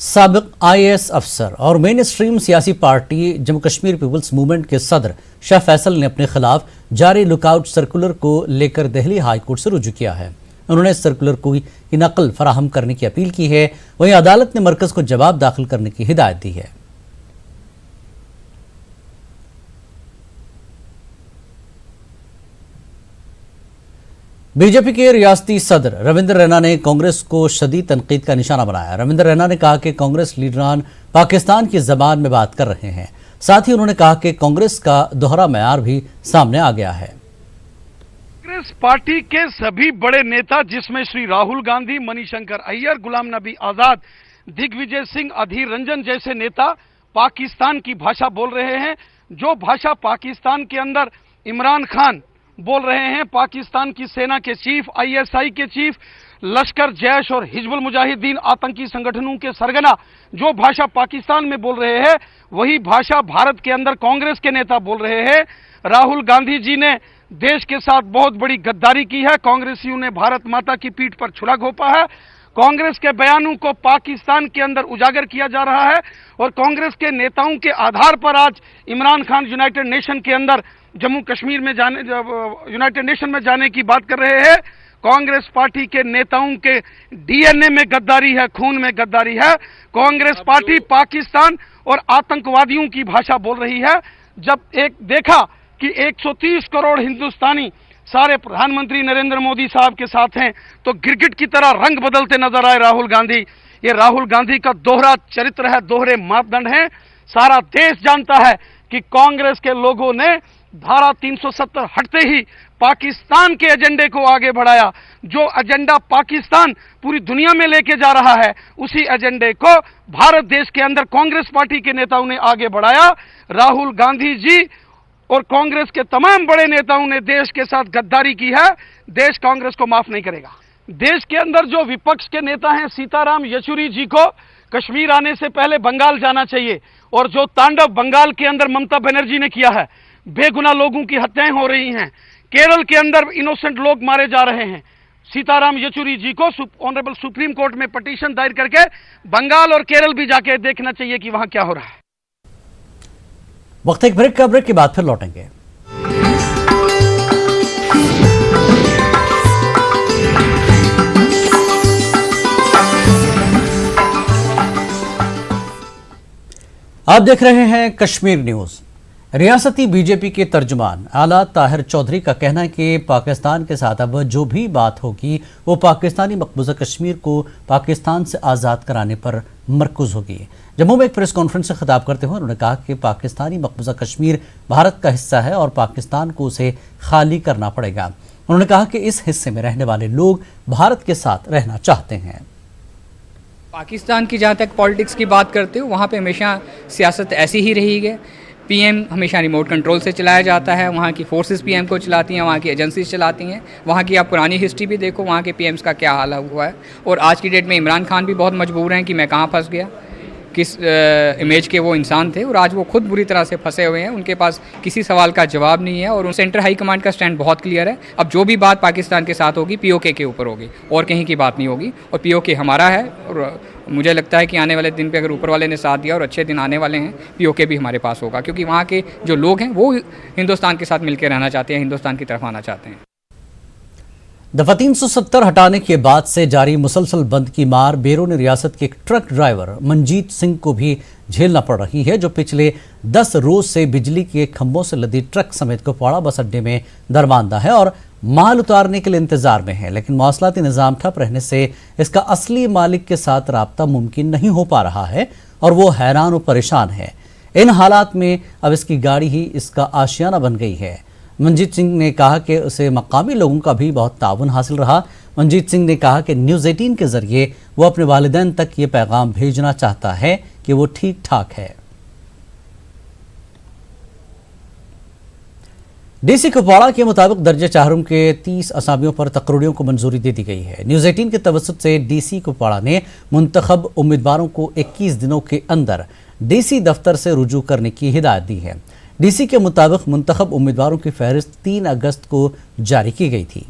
Speaker 1: साबिक आईएएस अफसर और मेन स्ट्रीम सियासी party Jammu Kashmir people's movement के सदर शाह फैसल ने अपने खिलाफ जारी लुकआउट सर्कुलर को लेकर दिल्ली हाई कोर्ट से रुजू किया है। उन्होंने इस सर्कुलर की नकल फराहम करने की अपील की है। वहीं अदालत ने मरकज को जवाब दाखिल करने की हिदायत दी है। बीजेपी के रियासती सदर रविंद्र रैना ने कांग्रेस को शदीद तनकीद का निशाना बनाया। रविंद्र रैना ने कहा कि कांग्रेस लीडरान पाकिस्तान की जबान में बात कर रहे हैं। साथ ही उन्होंने कहा कि कांग्रेस का दोहरा मयार भी सामने आ गया है।
Speaker 16: कांग्रेस पार्टी के सभी बड़े नेता जिसमें श्री राहुल गांधी, मणिशंकर अय्यर, गुलाम नबी आजाद, दिग्विजय सिंह, अधीर रंजन जैसे नेता पाकिस्तान की भाषा बोल रहे हैं। जो भाषा पाकिस्तान के अंदर इमरान खान बोल रहे हैं, पाकिस्तान की सेना के चीफ, आईएसआई के चीफ, लश्कर, जैश और हिजबुल मुजाहिदीन आतंकी संगठनों के सरगना जो भाषा पाकिस्तान में बोल रहे हैं, वही भाषा भारत के अंदर कांग्रेस के नेता बोल रहे हैं। राहुल गांधी जी ने देश के साथ बहुत बड़ी गद्दारी की है। कांग्रेसियों ने भारत माता की पीठ पर छुरा घोंपा है। कांग्रेस के बयानों को पाकिस्तान के अंदर उजागर किया जा रहा है और कांग्रेस के नेताओं के आधार पर आज इमरान खान यूनाइटेड नेशन के अंदर जम्मू कश्मीर में जाने यूनाइटेड नेशन में जाने की बात कर रहे हैं। कांग्रेस पार्टी के नेताओं के डीएनए में गद्दारी है, खून में गद्दारी है। कांग्रेस पार्टी पाकिस्तान और आतंकवादियों की भाषा बोल रही है। जब एक देखा कि 130 करोड़ हिंदुस्तानी सारे प्रधानमंत्री नरेंद्र मोदी साहब के साथ हैं तो गिरगिट की तरह रंग बदलते नजर आए राहुल गांधी। ये राहुल गांधी का दोहरा चरित्र है, दोहरे मापदंड हैं। सारा देश जानता है कि कांग्रेस के लोगों ने धारा 370 हटते ही पाकिस्तान के एजेंडे को आगे बढ़ाया। जो एजेंडा पाकिस्तान पूरी दुनिया में लेके जा रहा है, उसी एजेंडे को भारत देश के अंदर कांग्रेस पार्टी के नेताओं ने आगे बढ़ाया। राहुल गांधी जी और कांग्रेस के तमाम बड़े नेताओं ने देश के साथ गद्दारी की है। देश कांग्रेस को माफ नहीं करेगा। देश के अंदर जो विपक्ष के नेता हैं, सीताराम येचुरी जी को कश्मीर आने से पहले बंगाल जाना चाहिए। और जो तांडव बंगाल के अंदर ममता बनर्जी ने किया है, बेगुनाह लोगों की हत्याएं हो रही हैं, केरल के अंदर इनोसेंट लोग मारे जा रहे हैं। सीताराम येचुरी जी को ऑनरेबल सुप्रीम कोर्ट में पिटीशन दायर करके बंगाल और केरल भी जाके देखना चाहिए कि वहां क्या हो रहा है।
Speaker 1: वक्त एक ब्रेक का, ब्रेक के बाद फिर लौटेंगे। आप देख रहे हैं कश्मीर न्यूज। रियासती बीजेपी के तर्जुमान आला ताहिर चौधरी का कहना है कि पाकिस्तान के साथ अब जो भी बात होगी वो पाकिस्तानी मकबूजा कश्मीर को पाकिस्तान से आज़ाद कराने पर मरकूज होगी। जम्मू में एक प्रेस कॉन्फ्रेंस से खिताब करते हुए उन्होंने कहा कि पाकिस्तानी मकबूजा कश्मीर भारत का हिस्सा है और पाकिस्तान को उसे खाली करना पड़ेगा। उन्होंने कहा कि इस हिस्से में रहने वाले लोग भारत के साथ रहना चाहते हैं।
Speaker 17: पाकिस्तान की जहाँ तक पॉलिटिक्स की बात करते हो, वहाँ पे हमेशा सियासत ऐसी ही रही है। पीएम हमेशा रिमोट कंट्रोल से चलाया जाता है। वहाँ की फोर्सेस पीएम को चलाती हैं, वहाँ की एजेंसीज चलाती हैं। वहाँ की आप पुरानी हिस्ट्री भी देखो, वहाँ के पीएम्स का क्या हाल हुआ है। और आज की डेट में इमरान खान भी बहुत मजबूर हैं कि मैं कहाँ फंस गया, किस इमेज के वो इंसान थे और आज वो खुद बुरी तरह से फंसे हुए हैं। उनके पास किसी सवाल का जवाब नहीं है और सेंटर हाई कमांड का स्टैंड बहुत क्लियर है। अब जो भी बात पाकिस्तान के साथ होगी पीओके के ऊपर होगी और कहीं की बात नहीं होगी। और पीओके हमारा है और मुझे लगता है कि आने वाले दिन पे अगर ऊपर वाले ने साथ दिया और अच्छे दिन आने वाले हैं, पीओके भी हमारे पास होगा, क्योंकि वहाँ के जो लोग हैं वो हिंदुस्तान के साथ मिलकर रहना चाहते हैं, हिंदुस्तान की तरफ आना चाहते हैं।
Speaker 1: दफा 370 हटाने के बाद से जारी मुसलसल बंद की मार बेरून रियासत के एक ट्रक ड्राइवर मनजीत सिंह को भी झेलना पड़ रही है, जो पिछले 10 रोज से बिजली के खंभों से लदी ट्रक समेत कुपवाड़ा बस अड्डे में दरमांदा है और माल उतारने के लिए इंतजार में है। लेकिन मौसलाती निजाम ठप रहने से इसका असली मालिक के साथ राब्ता मुमकिन नहीं हो पा रहा है और वो हैरान और परेशान है। इन हालात में अब इसकी गाड़ी ही इसका आशियाना बन गई है। मनजीत सिंह ने कहा कि उसे मकामी लोगों का भी बहुत ताउन हासिल रहा। मनजीत सिंह ने कहा कि न्यूज़ 18 के जरिए वो अपने वालिदैन तक ये पैगाम भेजना चाहता है कि वो ठीक ठाक है। डीसी कुपवाड़ा के मुताबिक दर्जे चाहरुम के 30 असामियों पर तकरीरों को मंजूरी दे दी गई है। न्यूज़ 18 के तवसत से डीसी कुपवाड़ा ने मुंतखब उम्मीदवारों को 21 दिनों के अंदर डीसी दफ्तर से रुजू करने की हिदायत दी है। डीसी के मुताबिक मुंतखब उम्मीदवारों की फहरिस्त 3 अगस्त को जारी की गई थी।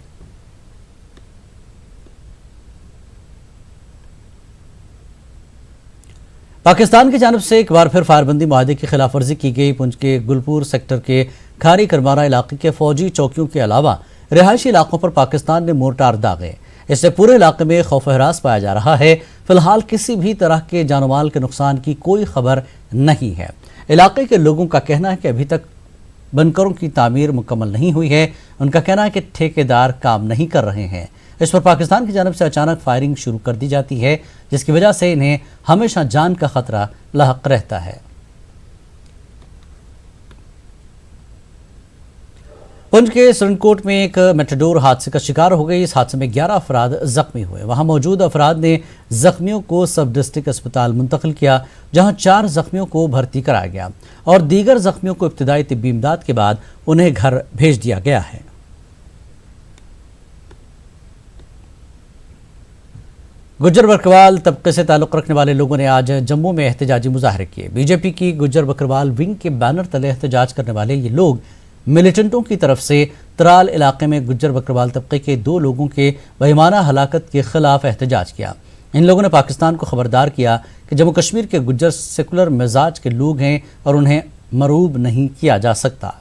Speaker 1: पाकिस्तान की जानिब से एक बार फिर फायरबंदी मुआहदे की खिलाफ वर्जी की गई। पुंछ के गुलपुर सेक्टर के खारी करमारा इलाके के फौजी चौकियों के अलावा रिहायशी इलाकों पर पाकिस्तान ने मोर्टार दागे। इससे पूरे इलाके में खौफ हरास पाया जा रहा है। फिलहाल किसी भी तरह के जानमाल के नुकसान की कोई खबर नहीं है। इलाके के लोगों का कहना है कि अभी तक बनकरों की तामीर मुकम्मल नहीं हुई है। उनका कहना है कि ठेकेदार काम नहीं कर रहे हैं। इस पर पाकिस्तान की जानिब से अचानक फायरिंग शुरू कर दी जाती है, जिसकी वजह से इन्हें हमेशा जान का खतरा लाहक रहता है। पुंछ के सरनकोट में एक मेटाडोर हादसे का शिकार हो गई। इस हादसे में 11 अफराद जख्मी हुए। वहां मौजूद अफराद ने जख्मियों को सब डिस्ट्रिक्ट अस्पताल मुंतकिल किया, जहां 4 जख्मियों को भर्ती कराया गया और दीगर जख्मियों को इब्तिदाई तिब्बी इमदाद के बाद उन्हें घर भेज दिया गया है। गुज्जर बकरवाल तबके से ताल्लुक़ रखने वाले लोगों ने आज जम्मू में एहतजाजी मुजाहरे किए। बीजेपी की गुज्जर बकरवाल विंग के बैनर तले एहतजाज करने वाले ये लोग मिलिटेंटों की तरफ से त्राल इलाके में गुज्जर बकरवाल तबके के 2 लोगों के बेईमाना हलाकत के खिलाफ एहतजाज किया। इन लोगों ने पाकिस्तान को खबरदार किया कि जम्मू कश्मीर के गुज्जर सेकुलर मिजाज के लोग हैं और उन्हें मरूब नहीं किया जा सकता।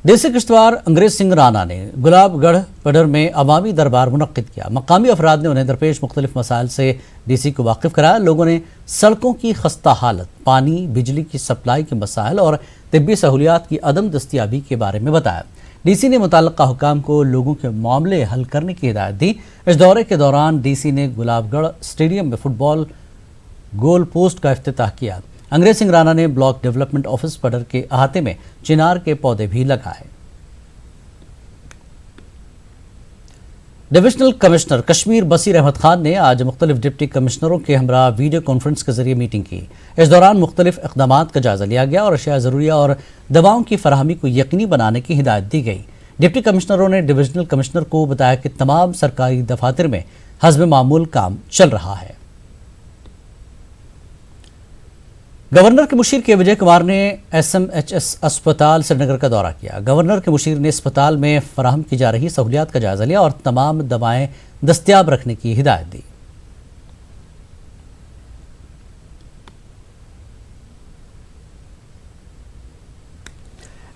Speaker 1: डीसी किश्तवाड़ अंग्रेज सिंह राणा ने गुलाबगढ़ पडर में अवामी दरबार मुनक्किद किया। मकामी अफराद ने उन्हें दरपेश मुख्तलिफ मसाइल से डीसी को वाकिफ कराया। लोगों ने सड़कों की खस्ता हालत, पानी, बिजली की सप्लाई के मसाइल और तिब्बी सहूलियात की अदम दस्तियाबी के बारे में बताया। डीसी ने मुतल्लिका हुकाम को लोगों के मामले हल करने की हिदायत दी। इस दौरे के दौरान डीसी ने गुलाबगढ़ स्टेडियम में फुटबॉल गोल पोस्ट का इफ्तिताह किया। अंग्रेज सिंह राणा ने ब्लॉक डेवलपमेंट ऑफिस पडर के अहाते में चिनार के पौधे भी लगाए। डिविजनल कमिश्नर कश्मीर बसीर अहमद खान ने आज मुख्तलिफ डिप्टी कमिश्नरों के हमरा वीडियो कॉन्फ्रेंस के जरिए मीटिंग की। इस दौरान मुख्तलिफ इक़दामात का जायजा लिया गया और अशिया ज़रूरिया और दवाओं की फराहमी को यकीनी बनाने की हिदायत दी गई। डिप्टी कमिश्नरों ने डिविजनल कमिश्नर को बताया कि तमाम सरकारी दफातर में हस्ब मामूल काम चल रहा है। गवर्नर के मुशीर के विजय कुमार ने SMHS अस्पताल श्रीनगर का दौरा किया। गवर्नर के मुशीर ने अस्पताल में फराहम की जा रही सहूलियात का जायजा लिया और तमाम दवाएं दस्तियाब रखने की हिदायत दी।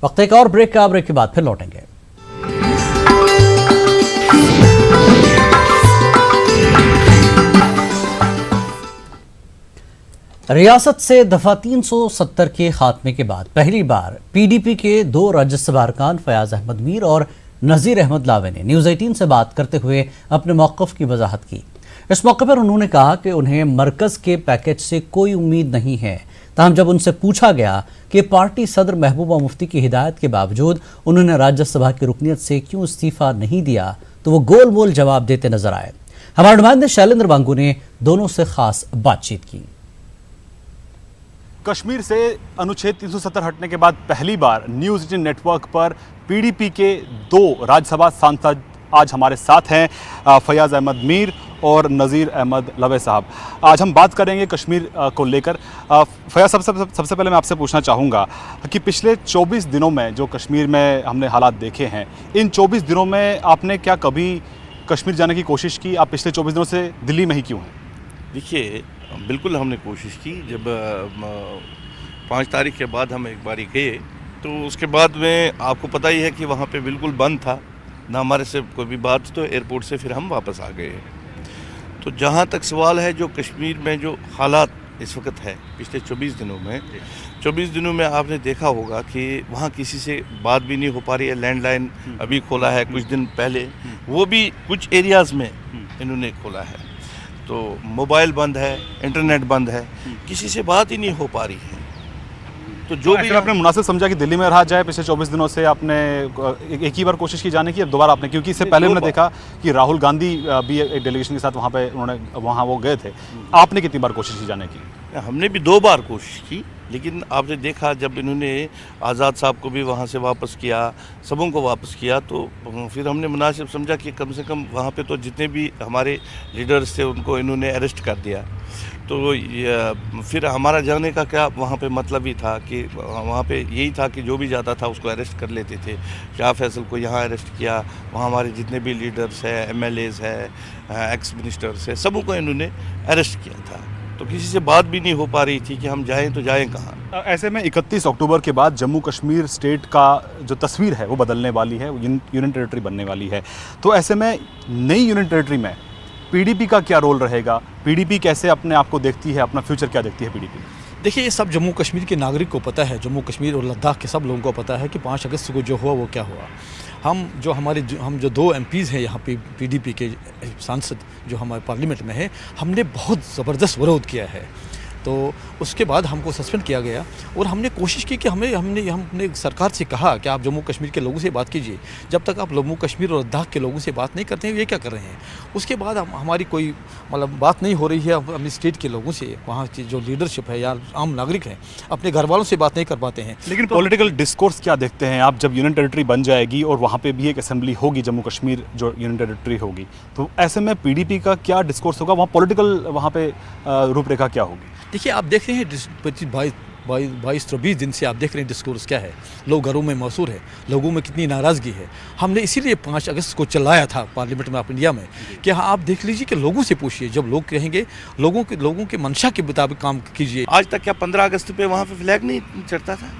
Speaker 1: वक्त एक और ब्रेक का, ब्रेक के बाद फिर लौटेंगे। रियासत से दफा 370 के खात्मे के बाद पहली बार PDP के 2 राज्यसभा अरकान फयाज अहमद मीर और नज़ीर अहमद लावे ने न्यूज़ 18 से बात करते हुए अपने मौक़िफ़ की वजाहत की। इस मौके पर उन्होंने कहा कि उन्हें मरकज़ के पैकेज से कोई उम्मीद नहीं है। ताहम जब उनसे पूछा गया कि पार्टी सदर महबूबा मुफ्ती की हिदायत के बावजूद उन्होंने राज्यसभा की रुकनीत से क्यों इस्तीफ़ा नहीं दिया, तो वो गोल मोल जवाब देते नजर आए। हमारे नुमाइंदे शैलेंद्र वांगू ने दोनों से खास बातचीत की।
Speaker 18: कश्मीर से अनुच्छेद 370 हटने के बाद पहली बार न्यूज़ 18 नेटवर्क पर PDP के 2 राज्यसभा सांसद आज हमारे साथ हैं, फयाज अहमद मीर और नज़ीर अहमद लवे साहब। आज हम बात करेंगे कश्मीर को लेकर। फयाज, सबसे पहले मैं आपसे पूछना चाहूँगा कि पिछले 24 दिनों में जो कश्मीर में हमने हालात देखे हैं, इन 24 दिनों में आपने क्या कभी कश्मीर जाने की कोशिश की? आप पिछले 24 दिनों से दिल्ली में ही क्यों हैं?
Speaker 19: देखिए, बिल्कुल हमने कोशिश की। जब 5 तारीख के बाद हम एक बारी गए तो उसके बाद में आपको पता ही है कि वहाँ पे बिल्कुल बंद था, ना हमारे से कोई भी बात, तो एयरपोर्ट से फिर हम वापस आ गए। तो जहाँ तक सवाल है जो कश्मीर में जो हालात इस वक्त है पिछले 24 दिनों में आपने देखा होगा कि वहाँ किसी से बात भी नहीं हो पा रही है। लैंडलाइन अभी खोला है कुछ दिन पहले, वो भी कुछ एरियाज़ में इन्होंने खोला है, तो मोबाइल बंद है, इंटरनेट बंद है, किसी से बात ही नहीं हो पा रही है। तो जो भी
Speaker 18: आपने मुनासिब समझा कि दिल्ली में रहा जाए, पिछले 24 दिनों से आपने एक ही बार कोशिश की जाने की, अब दोबारा आपने, क्योंकि इससे पहले हमने देखा कि राहुल गांधी भी एक डेलीगेशन के साथ वहाँ वो गए थे। आपने कितनी बार कोशिश की जाने की?
Speaker 19: हमने भी 2 बार कोशिश की, लेकिन आपने देखा जब इन्होंने आज़ाद साहब को भी वहाँ से वापस किया, सबों को वापस किया, तो फिर हमने मुनासिब समझा कि कम से कम वहाँ पे तो जितने भी हमारे लीडर्स थे उनको इन्होंने अरेस्ट कर दिया। तो फिर हमारा जाने का क्या वहाँ पे मतलब ही था कि वहाँ पे यही था कि जो भी जाता था उसको अरेस्ट कर लेते थे। शाह फैसल को यहाँ अरेस्ट किया, वहाँ हमारे जितने भी लीडर्स हैं, MLAs हैं, एक्स मिनिस्टर्स हैं, सबों को इन्होंने अरेस्ट किया था। तो किसी से बात भी नहीं हो पा रही थी कि हम जाएं तो जाएं कहाँ।
Speaker 18: ऐसे में 31 अक्टूबर के बाद जम्मू कश्मीर स्टेट का जो तस्वीर है वो बदलने वाली है, यूनियन टेरिटरी बनने वाली है। तो ऐसे में नई यूनियन टेरिटरी में PDP का क्या रोल रहेगा? PDP कैसे अपने आप को देखती है, अपना फ्यूचर क्या देखती है PDP?
Speaker 20: देखिए, ये सब जम्मू कश्मीर के नागरिक को पता है, जम्मू कश्मीर और लद्दाख के सब लोगों को पता है कि 5 अगस्त को जो हुआ वो क्या हुआ। हम जो 2 MPs हैं यहाँ पे PDP के सांसद जो हमारे पार्लियामेंट में है, हमने बहुत ज़बरदस्त विरोध किया है। तो उसके बाद हमको सस्पेंड किया गया और हमने कोशिश की कि हमने सरकार से कहा कि आप जम्मू कश्मीर के लोगों से बात कीजिए। जब तक आप जम्मू कश्मीर और लद्दाख के लोगों से बात नहीं करते हैं, ये क्या कर रहे हैं? उसके बाद हमारी कोई बात नहीं हो रही है अपनी स्टेट के लोगों से, वहाँ की जो लीडरशिप है या आम नागरिक हैं, अपने घर वालों से बात नहीं कर पाते हैं।
Speaker 18: लेकिन पॉलिटिकल डिस्कोर्स क्या देखते हैं आप, जब यूनियन टेरिटरी बन जाएगी और वहाँ पे भी एक असेंबली होगी जम्मू कश्मीर जो यूनियन टेरिटरी होगी, तो ऐसे में PDP का क्या डिस्कोर्स होगा, वहाँ पॉलिटिकल वहाँ पे रूपरेखा क्या होगी?
Speaker 20: देखिए, आप देख रहे हैं 22-23 दिन से आप देख रहे हैं डिस्कोर्स क्या है, लोग घरों में मौसूर है, लोगों में कितनी नाराज़गी है। हमने इसीलिए 5 अगस्त को चलाया था पार्लियामेंट में ऑफ इंडिया में कि हाँ आप देख लीजिए कि लोगों से पूछिए, जब लोग कहेंगे लोगों के मंशा के मुताबिक काम कीजिए।
Speaker 19: आज तक क्या 15 अगस्त पे वहाँ पे फ्लैग नहीं चढ़ता था?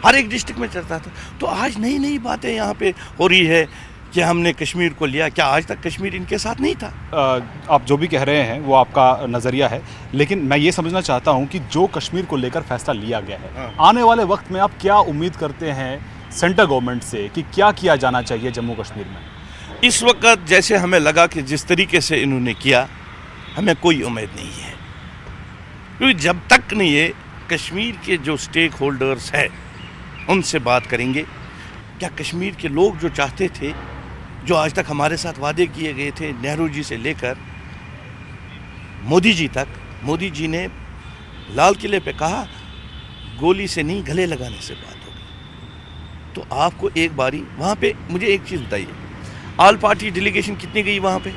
Speaker 19: हर एक डिस्ट्रिक्ट में चढ़ता था। तो आज नई नई बातें यहाँ पे हो रही है कि हमने कश्मीर को लिया। क्या आज तक कश्मीर इनके साथ नहीं था?
Speaker 18: आप जो भी कह रहे हैं वो आपका नज़रिया है, लेकिन मैं ये समझना चाहता हूँ कि जो कश्मीर को लेकर फैसला लिया गया है, आने वाले वक्त में आप क्या उम्मीद करते हैं सेंट्रल गवर्नमेंट से कि क्या किया जाना चाहिए जम्मू कश्मीर में?
Speaker 19: इस वक्त जैसे हमें लगा कि जिस तरीके से इन्होंने किया, हमें कोई उम्मीद नहीं है, क्योंकि जब तक नहीं ये कश्मीर के जो स्टेक होल्डर्स हैं उनसे बात करेंगे, क्या कश्मीर के लोग जो चाहते थे, जो आज तक हमारे साथ वादे किए गए थे, नेहरू जी से लेकर मोदी जी तक, मोदी जी ने लाल किले पे कहा गोली से नहीं गले लगाने से बात होगी। तो आपको एक बारी वहाँ पे मुझे एक चीज़ बताइए, ऑल पार्टी डेलीगेशन कितनी गई वहाँ पे,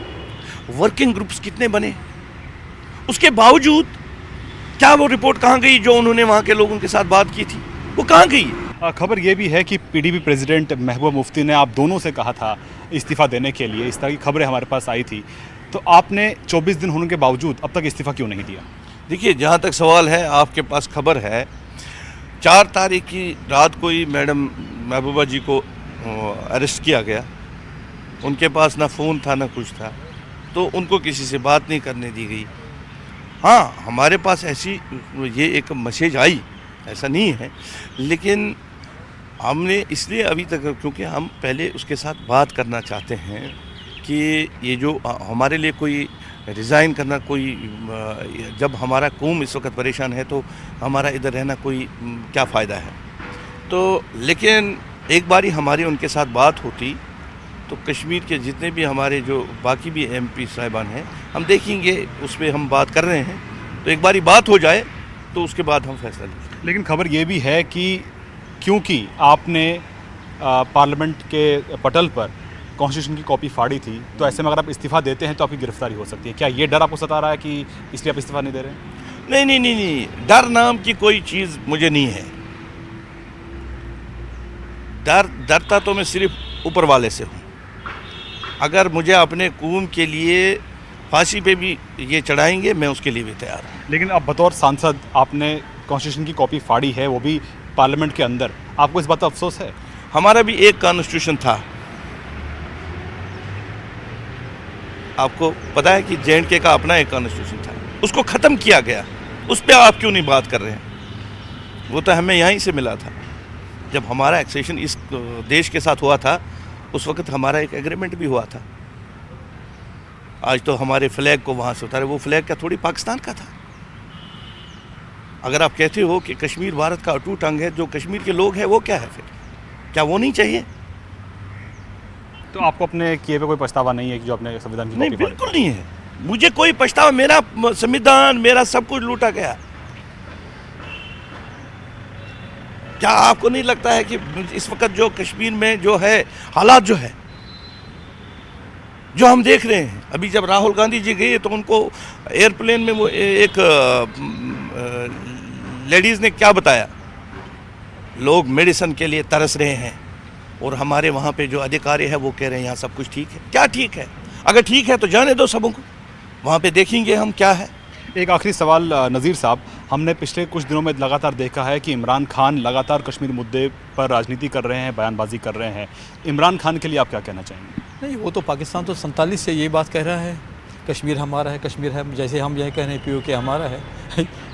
Speaker 19: वर्किंग ग्रुप्स कितने बने, उसके बावजूद क्या वो रिपोर्ट कहाँ गई जो उन्होंने वहाँ के लोगों के साथ बात की थी, वो कहाँ गई?
Speaker 18: खबर ये भी है कि पीडीपी प्रेसिडेंट महबूबा मुफ्ती ने आप दोनों से कहा था इस्तीफ़ा देने के लिए, इस तरह की खबरें हमारे पास आई थी, तो आपने 24 दिन होने के बावजूद अब तक इस्तीफ़ा क्यों नहीं दिया?
Speaker 19: देखिए, जहाँ तक सवाल है, आपके पास खबर है 4 तारीख की रात को ही मैडम महबूबा जी को अरेस्ट किया गया। उनके पास ना फ़ोन था ना कुछ था, तो उनको किसी से बात नहीं करने दी गई। हाँ, हमारे पास ऐसी ये एक मैसेज आई, ऐसा नहीं है, लेकिन हमने इसलिए अभी तक, क्योंकि हम पहले उसके साथ बात करना चाहते हैं कि ये जो हमारे लिए कोई रिज़ाइन करना, कोई जब हमारा कौम इस वक्त परेशान है तो हमारा इधर रहना कोई क्या फ़ायदा है। तो लेकिन एक बारी हमारी उनके साथ बात होती तो कश्मीर के जितने भी हमारे जो बाकी भी MP साहिबान हैं, हम देखेंगे, उस पर हम बात कर रहे हैं, तो एक बारी बात हो जाए तो उसके बाद हम फैसला लेंगे।
Speaker 18: लेकिन खबर ये भी है कि क्योंकि आपने पार्लियामेंट के पटल पर कॉन्स्टिट्यूशन की कॉपी फाड़ी थी, तो ऐसे में अगर आप इस्तीफ़ा देते हैं तो आपकी गिरफ्तारी हो सकती है। क्या ये डर आपको सता रहा है कि इसलिए आप इस्तीफ़ा नहीं दे रहे हैं?
Speaker 19: नहीं, डर नाम की कोई चीज़ मुझे नहीं है। डरता तो मैं सिर्फ ऊपर वाले से हूँ। अगर मुझे अपने कौम के लिए फांसी पे भी ये चढ़ाएंगे, मैं उसके लिए भी तैयार हूँ।
Speaker 18: लेकिन अब बतौर सांसद आपने कॉन्स्टिट्यूशन की कॉपी फाड़ी है, वो भी पार्लियामेंट के अंदर, आपको इस बात का अफसोस है?
Speaker 19: हमारा भी एक कॉन्स्टिट्यूशन था, आपको पता है कि J&K का अपना एक कॉन्स्टिट्यूशन था, उसको ख़त्म किया गया। उस पर आप क्यों नहीं बात कर रहे हैं? वो तो हमें यहीं से मिला था। जब हमारा एक्सेशन इस देश के साथ हुआ था, उस वक्त हमारा एक एग्रीमेंट भी हुआ था। आज तो हमारे फ्लैग को वहाँ से उतारे, वो फ्लैग क्या थोड़ी पाकिस्तान का था? अगर आप कहते हो कि कश्मीर भारत का अटूट अंग है, जो कश्मीर के लोग हैं वो क्या है फिर? क्या वो नहीं चाहिए?
Speaker 18: तो आपको अपने किए पे कोई पछतावा नहीं है कि जो अपने संविधान की?
Speaker 19: नहीं, बिल्कुल नहीं है, मुझे कोई पछतावा। मेरा संविधान, मेरा सब कुछ लूटा गया। क्या आपको नहीं लगता है कि इस वक्त जो कश्मीर में जो है हालात जो है, जो हम देख रहे हैं, अभी जब राहुल गांधी जी गए तो उनको एयरप्लेन में वो एक लेडीज़ ने क्या बताया, लोग मेडिसिन के लिए तरस रहे हैं, और हमारे वहाँ पे जो अधिकारी है वो कह रहे हैं यहाँ सब कुछ ठीक है। क्या ठीक है? अगर ठीक है तो जाने दो सबों को, वहाँ पे देखेंगे हम क्या है।
Speaker 18: एक आखिरी सवाल नज़ीर साहब, हमने पिछले कुछ दिनों में लगातार देखा है कि इमरान खान लगातार कश्मीर मुद्दे पर राजनीति कर रहे हैं, बयानबाजी कर रहे हैं। इमरान खान के लिए आप क्या कहना चाहेंगे?
Speaker 20: नहीं, वो तो पाकिस्तान तो 47 से ये बात कह रहा है, कश्मीर हमारा है, कश्मीर है, जैसे हम यह कह रहे हैं POK हमारा है।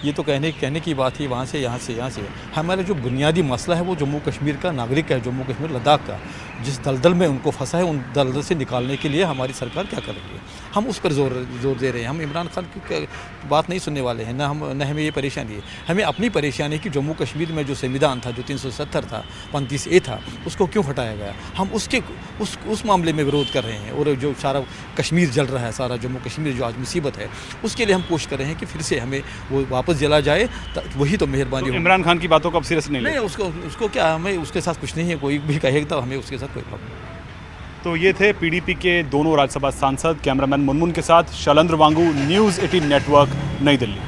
Speaker 20: ये तो कहने की बात ही, वहाँ से यहाँ से। हमारा जो बुनियादी मसला है वो जम्मू कश्मीर का नागरिक है, जम्मू कश्मीर लद्दाख का, जिस दलदल में उनको फंसा है, उन दलदल से निकालने के लिए हमारी सरकार क्या कर रही है, हम उस पर जोर दे रहे हैं। हम इमरान खान की बात नहीं सुनने वाले हैं, न हमें ये परेशानी है। हमें अपनी परेशानी है कि जम्मू कश्मीर में जो संविधान था, जो 370 था, 35A था, उसको क्यों हटाया गया। हम उस मामले में विरोध कर रहे हैं, और जो सारा कश्मीर जल रहा है, सारा जम्मू कश्मीर जो आज मुसीबत है, उसके लिए हम कोशिश कर रहे हैं कि फिर से हमें वो वापस जला जाए, वही तो मेहरबानी।
Speaker 18: इमरान खान की बातों को अब सीरियस नहीं,
Speaker 20: उसको क्या, हमें उसके साथ कुछ नहीं है, कोई भी कहेगा तो हमें उसके साथ कोई प्रॉब्लम नहीं।
Speaker 18: तो ये थे PDP के दोनों राज्यसभा सांसद। कैमरामैन मुनमुन के साथ शैलेंद्र वांगू, न्यूज़ 18 नेटवर्क, नई दिल्ली।